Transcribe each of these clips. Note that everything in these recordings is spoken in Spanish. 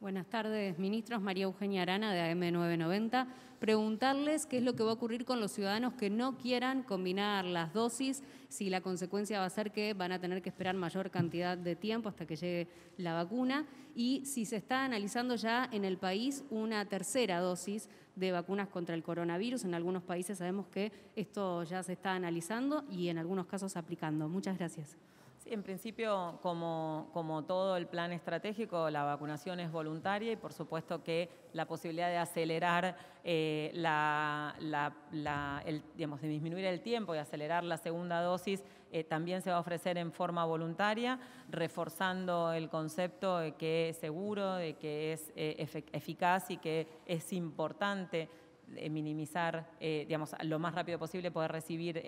Buenas tardes, ministros. María Eugenia Arana, de AM990. Preguntarles qué es lo que va a ocurrir con los ciudadanos que no quieran combinar las dosis, si la consecuencia va a ser que van a tener que esperar mayor cantidad de tiempo hasta que llegue la vacuna, y si se está analizando ya en el país una tercera dosis de vacunas contra el coronavirus. En algunos países sabemos que esto ya se está analizando y en algunos casos aplicando. Muchas gracias. Sí, en principio, como todo el plan estratégico, la vacunación es voluntaria y por supuesto que la posibilidad de acelerar, de disminuir el tiempo y acelerar la segunda dosis también se va a ofrecer en forma voluntaria, reforzando el concepto de que es seguro, de que es eficaz y que es importante minimizar, lo más rápido posible poder recibir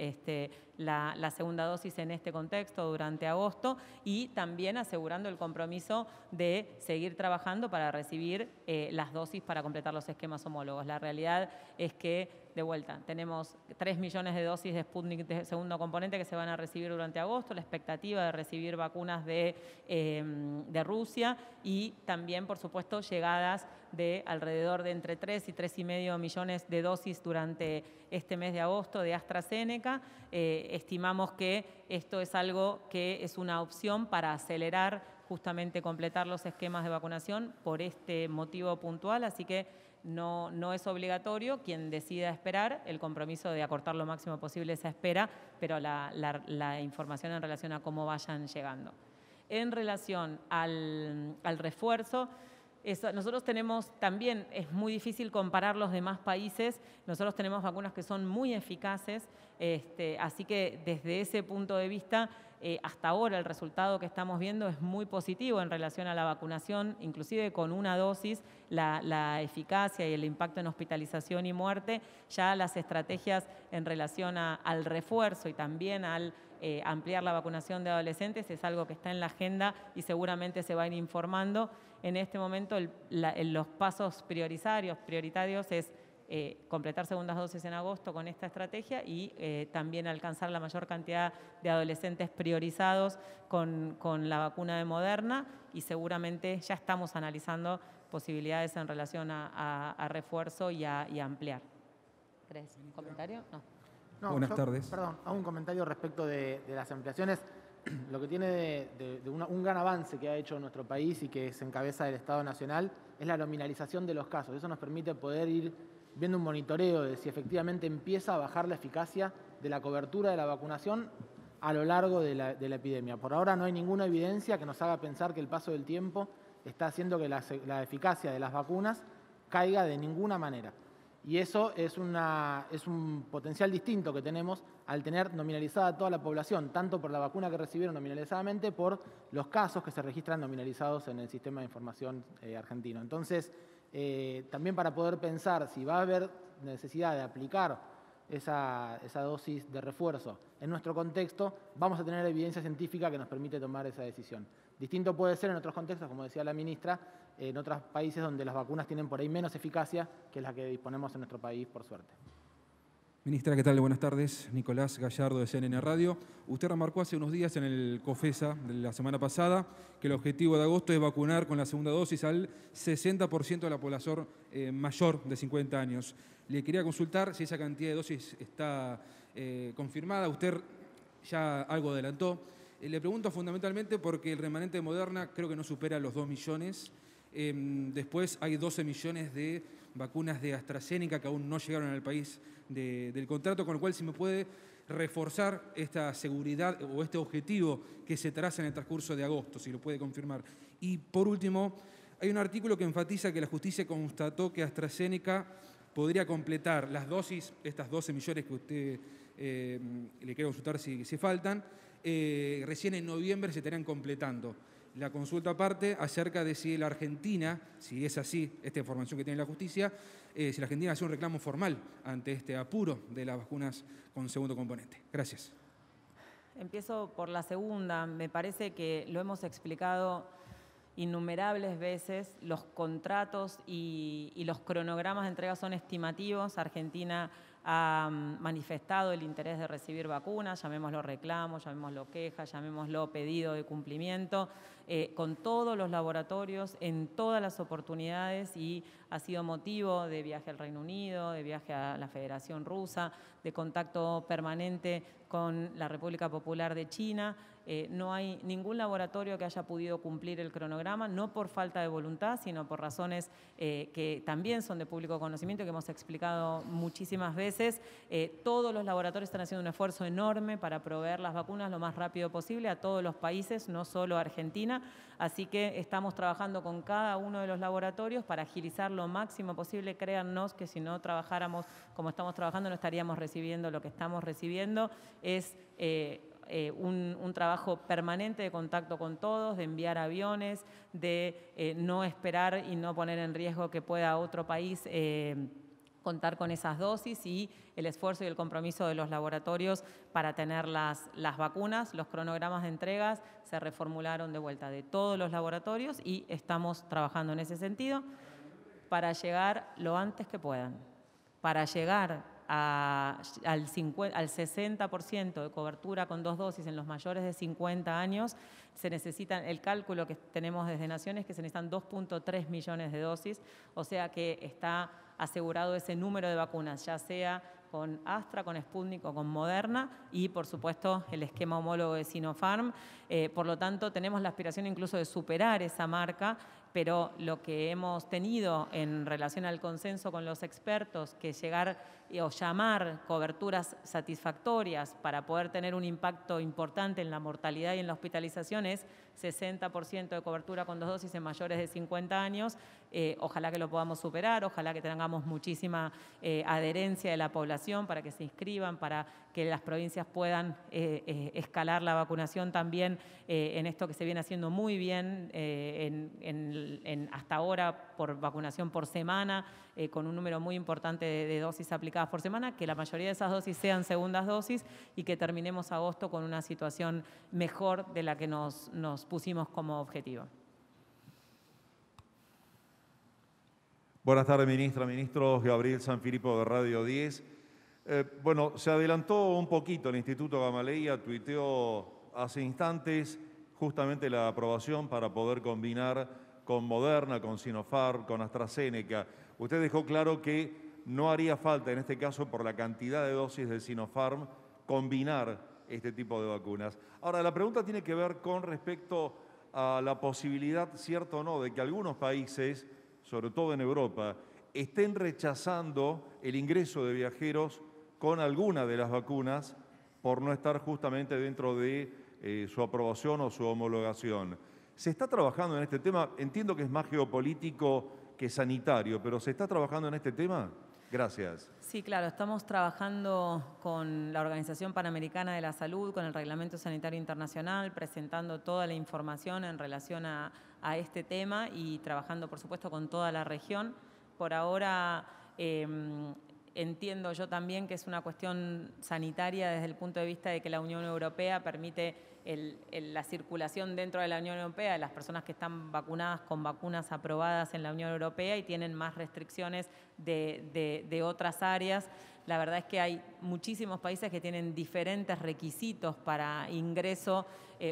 la segunda dosis en este contexto durante agosto, y también asegurando el compromiso de seguir trabajando para recibir las dosis para completar los esquemas homólogos. La realidad es que, de vuelta, tenemos 3 millones de dosis de Sputnik de segundo componente que se van a recibir durante agosto, la expectativa de recibir vacunas de Rusia y también, por supuesto, llegadas de alrededor de entre 3 y 3,5 millones de dosis durante este mes de agosto de AstraZeneca. Estimamos que esto es algo que es una opción para acelerar justamente completar los esquemas de vacunación por este motivo puntual, así que no es obligatorio. Quien decida esperar, el compromiso de acortar lo máximo posible esa espera, pero la información en relación a cómo vayan llegando. En relación al refuerzo, nosotros tenemos también, es muy difícil comparar los demás países, nosotros tenemos vacunas que son muy eficaces, así que desde ese punto de vista, hasta ahora el resultado que estamos viendo es muy positivo en relación a la vacunación, inclusive con una dosis, la eficacia y el impacto en hospitalización y muerte. Ya las estrategias en relación al refuerzo y también al ampliar la vacunación de adolescentes es algo que está en la agenda y seguramente se va a ir informando. En este momento los pasos prioritarios es completar segundas dosis en agosto con esta estrategia y también alcanzar la mayor cantidad de adolescentes priorizados con la vacuna de Moderna, y seguramente ya estamos analizando posibilidades en relación a refuerzo y a ampliar. ¿Querés un comentario? No, Buenas tardes. Perdón, hago un comentario respecto de las ampliaciones. Lo que tiene un gran avance que ha hecho nuestro país y que se encabeza del Estado Nacional es la nominalización de los casos. Eso nos permite poder ir viendo un monitoreo de si efectivamente empieza a bajar la eficacia de la cobertura de la vacunación a lo largo de la epidemia. Por ahora no hay ninguna evidencia que nos haga pensar que el paso del tiempo está haciendo que la eficacia de las vacunas caiga de ninguna manera. Y eso es un potencial distinto que tenemos al tener nominalizada toda la población, tanto por la vacuna que recibieron nominalizadamente, por los casos que se registran nominalizados en el sistema de información argentino. Entonces, también para poder pensar si va a haber necesidad de aplicar esa dosis de refuerzo en nuestro contexto, vamos a tener evidencia científica que nos permite tomar esa decisión. Distinto puede ser en otros contextos, como decía la ministra, en otros países donde las vacunas tienen por ahí menos eficacia que la que disponemos en nuestro país, por suerte. Ministra, ¿qué tal? Buenas tardes. Nicolás Gallardo, de CNN Radio. Usted remarcó hace unos días en el COFESA de la semana pasada que el objetivo de agosto es vacunar con la segunda dosis al 60% de la población mayor de 50 años. Le quería consultar si esa cantidad de dosis está confirmada. Usted ya algo adelantó. Le pregunto fundamentalmente porque el remanente de Moderna creo que no supera los 2 millones. Después hay 12 millones de vacunas de AstraZeneca que aún no llegaron al país del contrato, con lo cual si me puede reforzar esta seguridad o este objetivo que se traza en el transcurso de agosto, si lo puede confirmar. Y por último, hay un artículo que enfatiza que la justicia constató que AstraZeneca podría completar las dosis, estas 12 millones que usted le quiero consultar si faltan, recién en noviembre se estarían completando. La consulta aparte acerca de si la Argentina, si es así, esta información que tiene la justicia, si la Argentina hace un reclamo formal ante este apuro de las vacunas con segundo componente. Gracias. Empiezo por la segunda. Me parece que lo hemos explicado innumerables veces. Los contratos y los cronogramas de entrega son estimativos. Argentina ha manifestado el interés de recibir vacunas, llamémoslo reclamos, llamémoslo quejas, llamémoslo pedido de cumplimiento, con todos los laboratorios, en todas las oportunidades, y ha sido motivo de viaje al Reino Unido, de viaje a la Federación Rusa, de contacto permanente con la República Popular de China. No hay ningún laboratorio que haya podido cumplir el cronograma, no por falta de voluntad, sino por razones que también son de público conocimiento, que hemos explicado muchísimas veces. Todos los laboratorios están haciendo un esfuerzo enorme para proveer las vacunas lo más rápido posible a todos los países, no solo a Argentina. Así que estamos trabajando con cada uno de los laboratorios para agilizar lo máximo posible. Créannos que si no trabajáramos como estamos trabajando, no estaríamos recibiendo lo que estamos recibiendo. Es un trabajo permanente de contacto con todos, de enviar aviones, de no esperar y no poner en riesgo que pueda otro país contar con esas dosis, y el esfuerzo y el compromiso de los laboratorios para tener las vacunas. Los cronogramas de entregas se reformularon de vuelta de todos los laboratorios y estamos trabajando en ese sentido para llegar lo antes que puedan, para llegar al 60% de cobertura con 2 dosis en los mayores de 50 años. Se necesitan, el cálculo que tenemos desde Naciones, que se necesitan 2.3 millones de dosis, o sea que está asegurado ese número de vacunas, ya sea con Astra, con Sputnik o con Moderna, y por supuesto el esquema homólogo de Sinopharm. Por lo tanto, tenemos la aspiración incluso de superar esa marca, pero lo que hemos tenido en relación al consenso con los expertos, que llegar o llamar coberturas satisfactorias para poder tener un impacto importante en la mortalidad y en la hospitalización, es 60% de cobertura con 2 dosis en mayores de 50 años. Ojalá que lo podamos superar, ojalá que tengamos muchísima adherencia de la población para que se inscriban, para que las provincias puedan escalar la vacunación también en esto que se viene haciendo muy bien hasta ahora, por vacunación por semana, con un número muy importante de dosis aplicadas por semana, que la mayoría de esas dosis sean segundas dosis y que terminemos agosto con una situación mejor de la que nos pusimos como objetivo. Buenas tardes, ministra, ministros. Gabriel Sanfilippo de Radio 10. Bueno, se adelantó un poquito. El Instituto Gamaleya tuiteó hace instantes justamente la aprobación para poder combinar con Moderna, con Sinopharm, con AstraZeneca. Usted dejó claro que no haría falta, en este caso, por la cantidad de dosis de Sinopharm, combinar este tipo de vacunas. Ahora, la pregunta tiene que ver con respecto a la posibilidad, cierto o no, de que algunos países, sobre todo en Europa, estén rechazando el ingreso de viajeros con alguna de las vacunas por no estar justamente dentro de su aprobación o su homologación. ¿Se está trabajando en este tema? Entiendo que es más geopolítico que sanitario, pero ¿se está trabajando en este tema? Gracias. Sí, claro, estamos trabajando con la Organización Panamericana de la Salud, con el Reglamento Sanitario Internacional, presentando toda la información en relación a este tema y trabajando, por supuesto, con toda la región. Por ahora, entiendo yo también que es una cuestión sanitaria desde el punto de vista de que la Unión Europea permite la circulación dentro de la Unión Europea de las personas que están vacunadas con vacunas aprobadas en la Unión Europea y tienen más restricciones de otras áreas. La verdad es que hay muchísimos países que tienen diferentes requisitos para ingreso,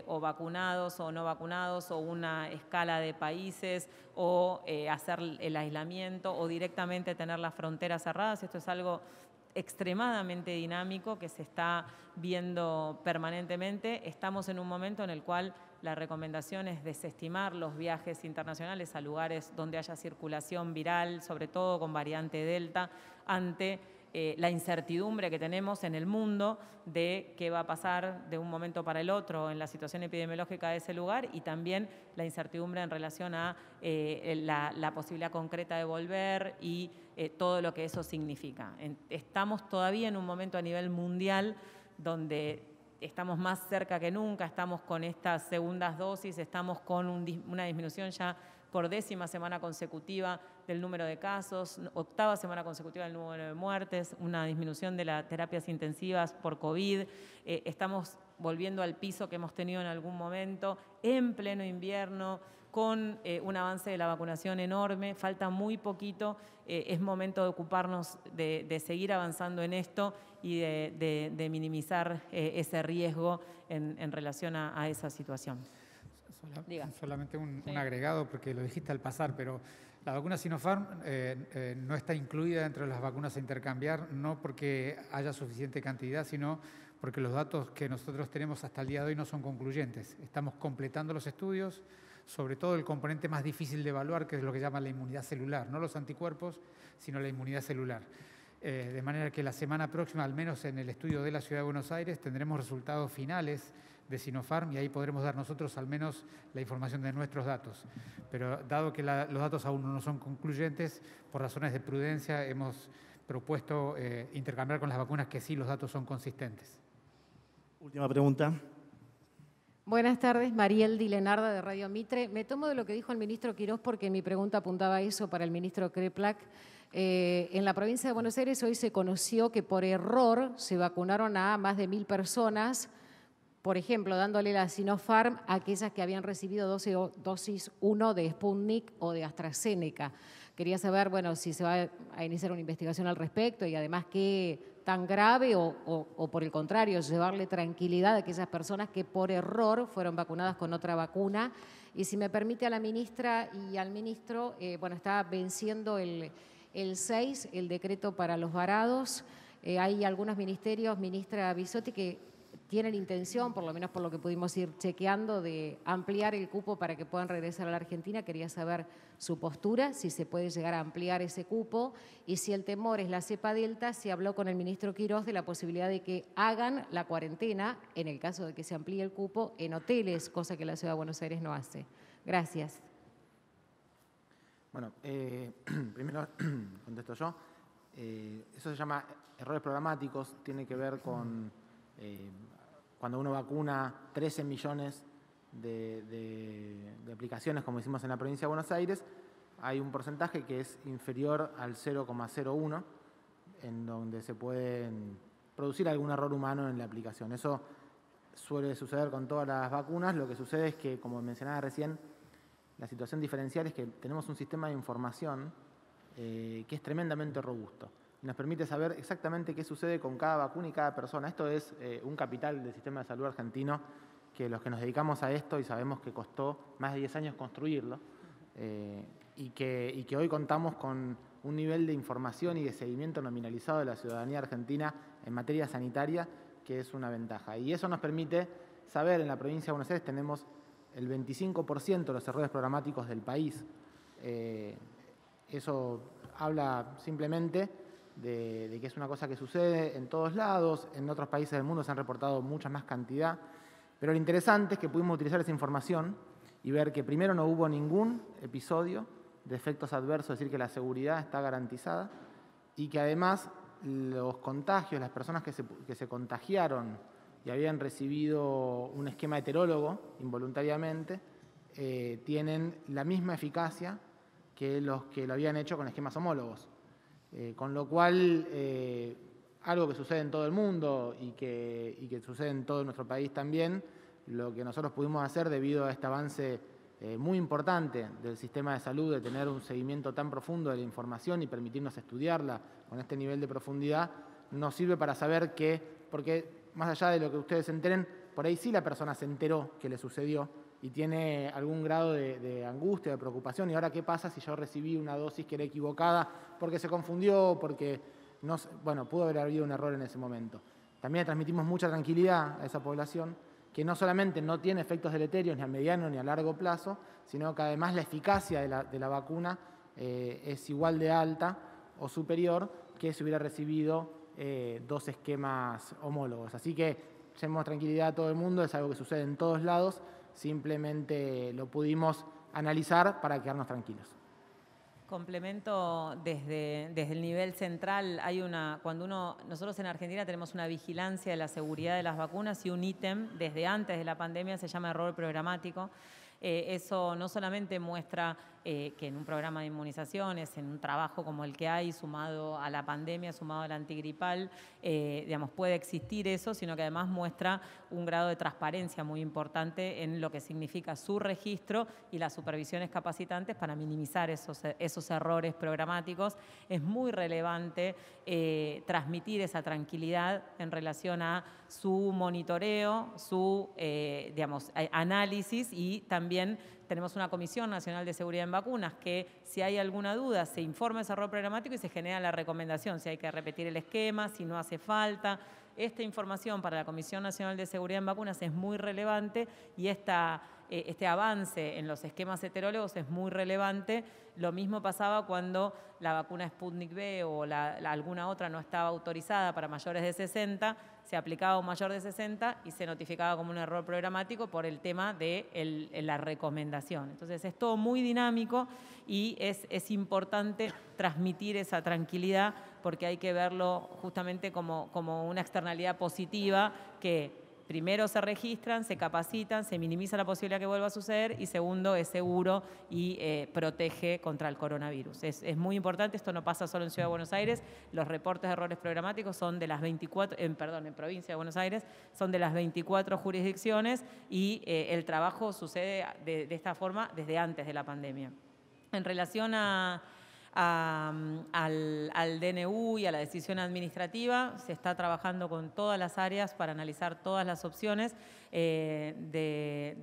o vacunados o no vacunados, o una escala de países, o hacer el aislamiento, o directamente tener las fronteras cerradas. Esto es algo extremadamente dinámico que se está viendo permanentemente. Estamos en un momento en el cual la recomendación es desestimar los viajes internacionales a lugares donde haya circulación viral, sobre todo con variante Delta, ante la incertidumbre que tenemos en el mundo de qué va a pasar de un momento para el otro en la situación epidemiológica de ese lugar, y también la incertidumbre en relación a la posibilidad concreta de volver y todo lo que eso significa. Estamos todavía en un momento a nivel mundial donde estamos más cerca que nunca, estamos con estas segundas dosis, estamos con una disminución ya por 10ª semana consecutiva del número de casos, 8ª semana consecutiva del número de muertes, una disminución de las terapias intensivas por COVID. Estamos volviendo al piso que hemos tenido en algún momento, en pleno invierno, con un avance de la vacunación enorme, falta muy poquito, es momento de ocuparnos de seguir avanzando en esto y de minimizar ese riesgo en relación a esa situación. Solamente un agregado, porque lo dijiste al pasar, pero la vacuna Sinopharm no está incluida dentro de las vacunas a intercambiar, no porque haya suficiente cantidad, sino porque los datos que nosotros tenemos hasta el día de hoy no son concluyentes. Estamos completando los estudios, sobre todo el componente más difícil de evaluar, que es lo que llaman la inmunidad celular, no los anticuerpos, sino la inmunidad celular. De manera que la semana próxima, al menos en el estudio de la Ciudad de Buenos Aires, tendremos resultados finales de Sinopharm y ahí podremos dar nosotros al menos la información de nuestros datos. Pero dado que los datos aún no son concluyentes, por razones de prudencia hemos propuesto intercambiar con las vacunas que sí los datos son consistentes. Última pregunta. Buenas tardes, Mariel Dilenarda de Radio Mitre. Me tomo de lo que dijo el ministro Quirós porque mi pregunta apuntaba a eso para el ministro Kreplak. En la provincia de Buenos Aires hoy se conoció que por error se vacunaron a más de 1.000 personas, por ejemplo, dándole la Sinopharm a aquellas que habían recibido dosis 1 de Sputnik o de AstraZeneca. Quería saber, bueno, si se va a iniciar una investigación al respecto y además qué tan grave o por el contrario, llevarle tranquilidad a aquellas personas que por error fueron vacunadas con otra vacuna. Y si me permite a la ministra y al ministro, bueno, está venciendo el 6, el decreto para los varados. Hay algunos ministerios, ministra Bisotti, que tienen intención, por lo menos por lo que pudimos ir chequeando, de ampliar el cupo para que puedan regresar a la Argentina. Quería saber su postura, si se puede llegar a ampliar ese cupo y si el temor es la cepa delta, se habló con el ministro Quirós de la posibilidad de que hagan la cuarentena, en el caso de que se amplíe el cupo, en hoteles, cosa que la Ciudad de Buenos Aires no hace. Gracias. Bueno, primero contesto yo. Eso se llama errores programáticos, tiene que ver con cuando uno vacuna 13 millones de aplicaciones, como hicimos en la provincia de Buenos Aires, hay un porcentaje que es inferior al 0,01, en donde se puede producir algún error humano en la aplicación. Eso suele suceder con todas las vacunas. Lo que sucede es que, como mencionaba recién, la situación diferencial es que tenemos un sistema de información que es tremendamente robusto y nos permite saber exactamente qué sucede con cada vacuna y cada persona. Esto es un capital del sistema de salud argentino, que los que nos dedicamos a esto y sabemos que costó más de 10 años construirlo, y que hoy contamos con un nivel de información y de seguimiento nominalizado de la ciudadanía argentina en materia sanitaria, que es una ventaja. Y eso nos permite saber, en la provincia de Buenos Aires tenemos el 25% de los errores programáticos del país. Eso habla simplemente de que es una cosa que sucede en todos lados. En otros países del mundo se han reportado mucha más cantidad. Pero lo interesante es que pudimos utilizar esa información y ver que primero no hubo ningún episodio de efectos adversos, es decir, que la seguridad está garantizada y que además los contagios, las personas que se contagiaron y habían recibido un esquema heterólogo involuntariamente, tienen la misma eficacia que los que lo habían hecho con esquemas homólogos. Con lo cual, algo que sucede en todo el mundo y que sucede en todo nuestro país también, lo que nosotros pudimos hacer debido a este avance muy importante del sistema de salud, de tener un seguimiento tan profundo de la información y permitirnos estudiarla con este nivel de profundidad, nos sirve para saber que, porque más allá de lo que ustedes se enteren, por ahí sí la persona se enteró que le sucedió y tiene algún grado de angustia, de preocupación. ¿Y ahora qué pasa si yo recibí una dosis que era equivocada porque se confundió, porque no, bueno, pudo haber habido un error en ese momento? También transmitimos mucha tranquilidad a esa población, que no solamente no tiene efectos deleterios ni a mediano ni a largo plazo, sino que además la eficacia de la vacuna es igual de alta o superior que si hubiera recibido 2 esquemas homólogos. Así que llevemos tranquilidad a todo el mundo, es algo que sucede en todos lados, simplemente lo pudimos analizar para quedarnos tranquilos. Complemento desde el nivel central. Nosotros en Argentina tenemos una vigilancia de la seguridad de las vacunas y un ítem desde antes de la pandemia se llama error programático. Eso no solamente muestra que en un programa de inmunizaciones, en un trabajo como el que hay, sumado a la pandemia, sumado al antigripal, digamos, puede existir eso, sino que además muestra un grado de transparencia muy importante en lo que significa su registro y las supervisiones capacitantes para minimizar esos errores programáticos. Es muy relevante transmitir esa tranquilidad en relación a su monitoreo, su digamos, análisis, y también tenemos una Comisión Nacional de Seguridad en Vacunas que, si hay alguna duda, se informa ese error programático y se genera la recomendación, si hay que repetir el esquema, si no hace falta. Esta información para la Comisión Nacional de Seguridad en Vacunas es muy relevante, y este avance en los esquemas heterólogos es muy relevante. Lo mismo pasaba cuando la vacuna Sputnik V o alguna otra no estaba autorizada para mayores de 60, se aplicaba a un mayor de 60 y se notificaba como un error programático por el tema de la recomendación. Entonces es todo muy dinámico y es importante transmitir esa tranquilidad, porque hay que verlo justamente como una externalidad positiva, que primero se registran, se capacitan, se minimiza la posibilidad que vuelva a suceder, y segundo, es seguro y protege contra el coronavirus. Es muy importante, esto no pasa solo en Ciudad de Buenos Aires, los reportes de errores programáticos son de las 24, en Provincia de Buenos Aires, son de las 24 jurisdicciones, y el trabajo sucede de esta forma desde antes de la pandemia. En relación al DNU y a la decisión administrativa, se está trabajando con todas las áreas para analizar todas las opciones de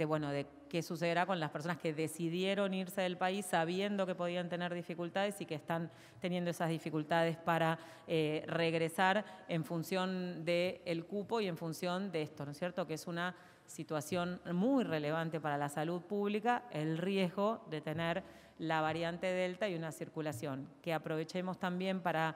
qué sucederá con las personas que decidieron irse del país sabiendo que podían tener dificultades y que están teniendo esas dificultades para regresar, en función del cupo y en función de esto, ¿no es cierto?, que es una situación muy relevante para la salud pública, el riesgo de tener la variante Delta y una circulación. Que aprovechemos también para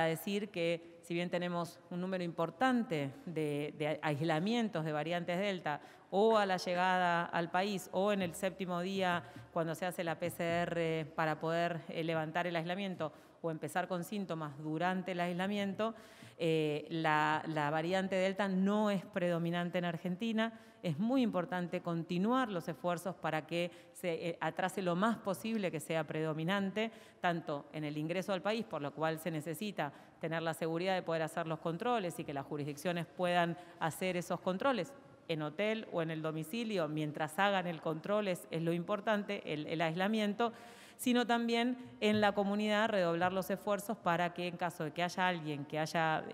decir que, si bien tenemos un número importante de aislamientos de variantes Delta, o a la llegada al país o en el 7º día cuando se hace la PCR para poder levantar el aislamiento, o empezar con síntomas durante el aislamiento, la variante Delta no es predominante en Argentina. Es muy importante continuar los esfuerzos para que se atrase lo más posible que sea predominante, tanto en el ingreso al país, por lo cual se necesita tener la seguridad de poder hacer los controles y que las jurisdicciones puedan hacer esos controles en hotel o en el domicilio, mientras hagan el control es lo importante, el aislamiento, sino también en la comunidad redoblar los esfuerzos para que, en caso de que haya alguien que haya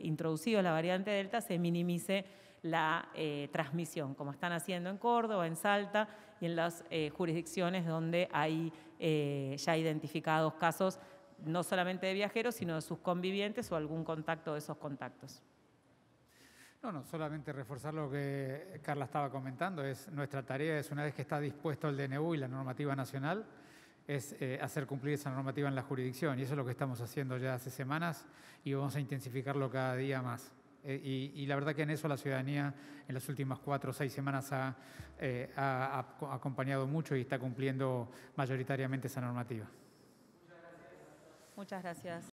introducido la variante Delta, se minimice la transmisión, como están haciendo en Córdoba, en Salta y en las jurisdicciones donde hay ya identificados casos, no solamente de viajeros, sino de sus convivientes o algún contacto de esos contactos. No, solamente reforzar lo que Carla estaba comentando. Nuestra tarea es, una vez que está dispuesto el DNU y la normativa nacional, es hacer cumplir esa normativa en la jurisdicción, y eso es lo que estamos haciendo ya hace semanas, y vamos a intensificarlo cada día más. Y la verdad que en eso la ciudadanía en las últimas 4 o 6 semanas ha acompañado mucho y está cumpliendo mayoritariamente esa normativa. Muchas gracias.